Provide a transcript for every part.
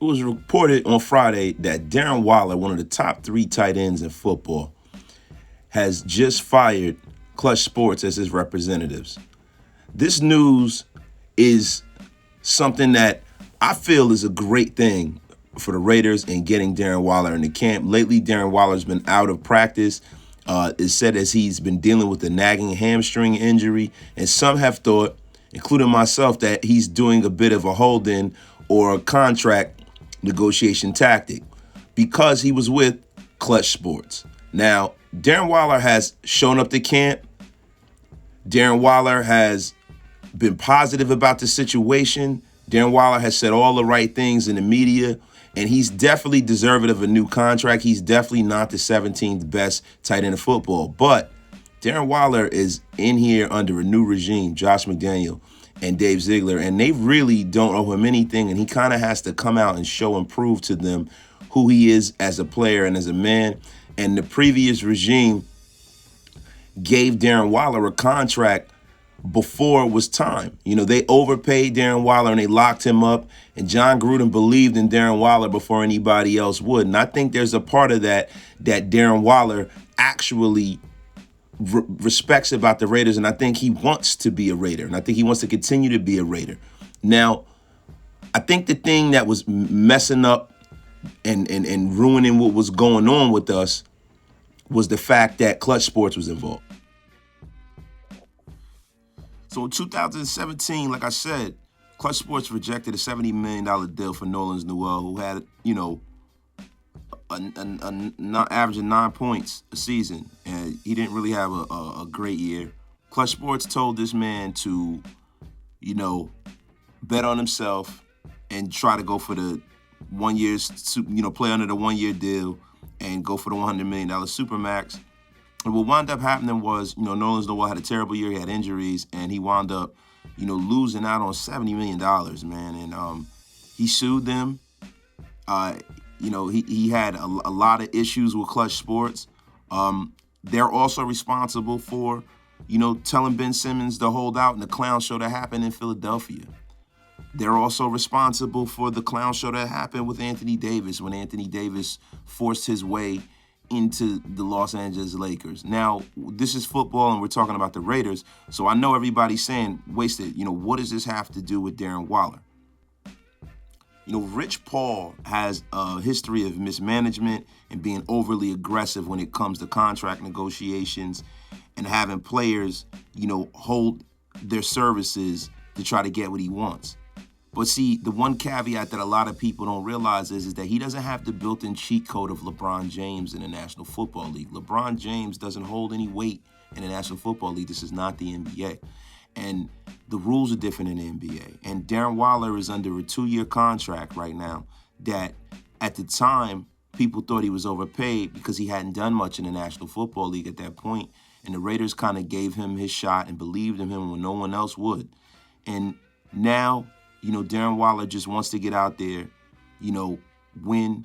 It was reported on Friday that Darren Waller, one of the top 3 tight ends in football, has just fired Klutch Sports as his representatives. This news is something that I feel is a great thing for the Raiders in getting Darren Waller in the camp. Lately, Darren Waller's been out of practice. It's said as he's been dealing with a nagging hamstring injury, and some have thought, including myself, that he's doing a bit of a hold-in or a contract negotiation tactic because he was with Klutch Sports. Now, Darren Waller has shown up to camp. Darren Waller has been positive about the situation. Darren Waller has said all the right things in the media, and he's definitely deserving of a new contract. He's definitely not the 17th best tight end of football. But Darren Waller is in here under a new regime, Josh McDaniel and Dave Ziegler, and they really don't owe him anything, and he kind of has to come out and show and prove to them who he is as a player and as a man. And the previous regime gave Darren Waller a contract before it was time. You know, they overpaid Darren Waller and they locked him up. And John Gruden believed in Darren Waller before anybody else would. And I think there's a part of that Darren Waller actually respects about the Raiders. And I think he wants to be a Raider. And I think he wants to continue to be a Raider. Now, I think the thing that was messing up and ruining what was going on with us was the fact that Klutch Sports was involved. So in 2017, like I said, Klutch Sports rejected a $70 million deal for Nerlens Noel, who had, averaging 9 points a season, and he didn't really have a great year. Klutch Sports told this man to, bet on himself and try to go for the 1 year, play under the 1 year deal and go for the $100 million Supermax. And what wound up happening was, Nerlens Noel had a terrible year. He had injuries, and he wound up, losing out on $70 million, man. And he sued them. He had a lot of issues with Klutch Sports. They're also responsible for, telling Ben Simmons to hold out in the clown show that happened in Philadelphia. They're also responsible for the clown show that happened with Anthony Davis when Anthony Davis forced his way into the Los Angeles Lakers. Now, this is football and we're talking about the Raiders, so I know everybody's saying, wasted, what does this have to do with Darren Waller? Rich Paul has a history of mismanagement and being overly aggressive when it comes to contract negotiations and having players, hold their services to try to get what he wants. But see, the one caveat that a lot of people don't realize is that he doesn't have the built-in cheat code of LeBron James in the National Football League. LeBron James doesn't hold any weight in the National Football League. This is not the NBA. And the rules are different in the NBA. And Darren Waller is under a 2-year contract right now that at the time, people thought he was overpaid because he hadn't done much in the National Football League at that point. And the Raiders kind of gave him his shot and believed in him when no one else would. And now, Darren Waller just wants to get out there, win.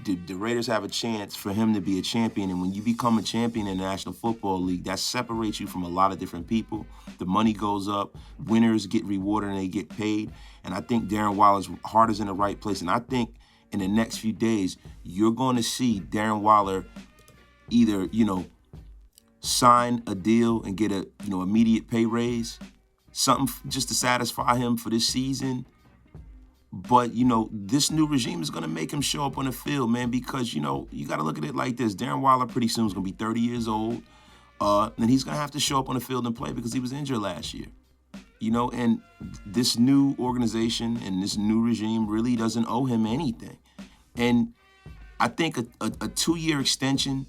The Raiders have a chance for him to be a champion. And when you become a champion in the National Football League, that separates you from a lot of different people. The money goes up. Winners get rewarded and they get paid. And I think Darren Waller's heart is in the right place. And I think in the next few days, you're going to see Darren Waller either, sign a deal and get a, immediate pay raise, something just to satisfy him for this season. But, this new regime is going to make him show up on the field, man, because, you got to look at it like this. Darren Waller pretty soon is going to be 30 years old, and he's going to have to show up on the field and play because he was injured last year. And this new organization and this new regime really doesn't owe him anything. And I think a 2-year extension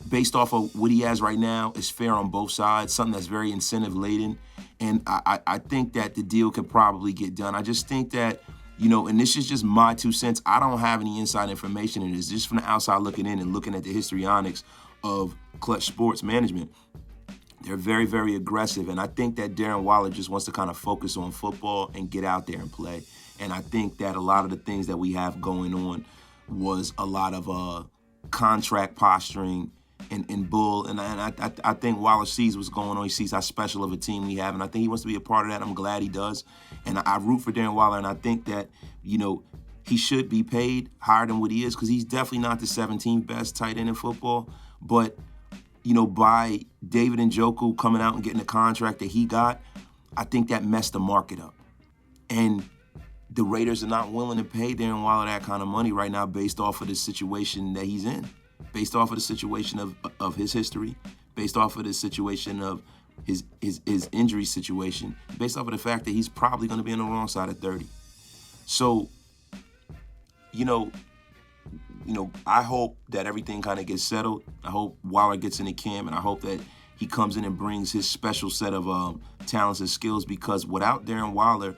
based off of what he has right now is fair on both sides, something that's very incentive-laden. And I think that the deal can probably get done. I just think that, and this is just my 2 cents. I don't have any inside information, and it's just from the outside looking in and looking at the histrionics of Klutch Sports management. They're very, very aggressive, and I think that Darren Waller just wants to kind of focus on football and get out there and play. And I think that a lot of the things that we have going on was a lot of contract posturing and bull. And I think Waller sees what's going on. He sees how special of a team we have, and I think he wants to be a part of that. I'm glad he does. And I root for Darren Waller, and I think that, he should be paid higher than what he is because he's definitely not the 17th best tight end in football. But, by David Njoku coming out and getting the contract that he got, I think that messed the market up. And the Raiders are not willing to pay Darren Waller that kind of money right now based off of the situation that he's in, based off of the situation of his history, based off of the situation of his injury situation, based off of the fact that he's probably going to be on the wrong side of 30. So, I hope that everything kind of gets settled. I hope Waller gets into camp, and I hope that he comes in and brings his special set of talents and skills, because without Darren Waller,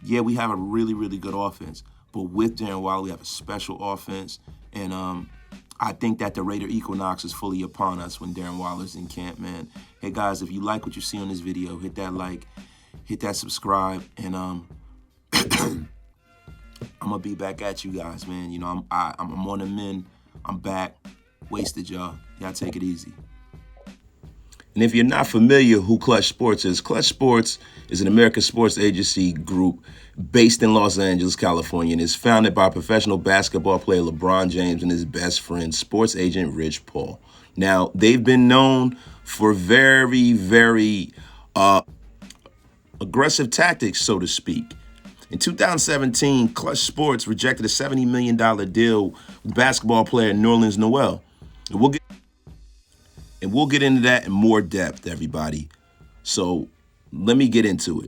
yeah, we have a really, really good offense. But with Darren Waller, we have a special offense. And I think that the Raider equinox is fully upon us when Darren Waller's in camp, man. Hey, guys, if you like what you see on this video, hit that like, hit that subscribe, and I'm gonna be back at you guys, man. I'm on the mend. I'm back. Wasted, y'all. Y'all take it easy. And if you're not familiar who Klutch Sports is, Klutch Sports is an American sports agency group based in Los Angeles, California, and is founded by professional basketball player LeBron James and his best friend, sports agent Rich Paul. Now, they've been known for very, very aggressive tactics, so to speak. In 2017, Klutch Sports rejected a $70 million deal with basketball player Nerlens Noel. And we'll get into that in more depth, everybody. So let me get into it.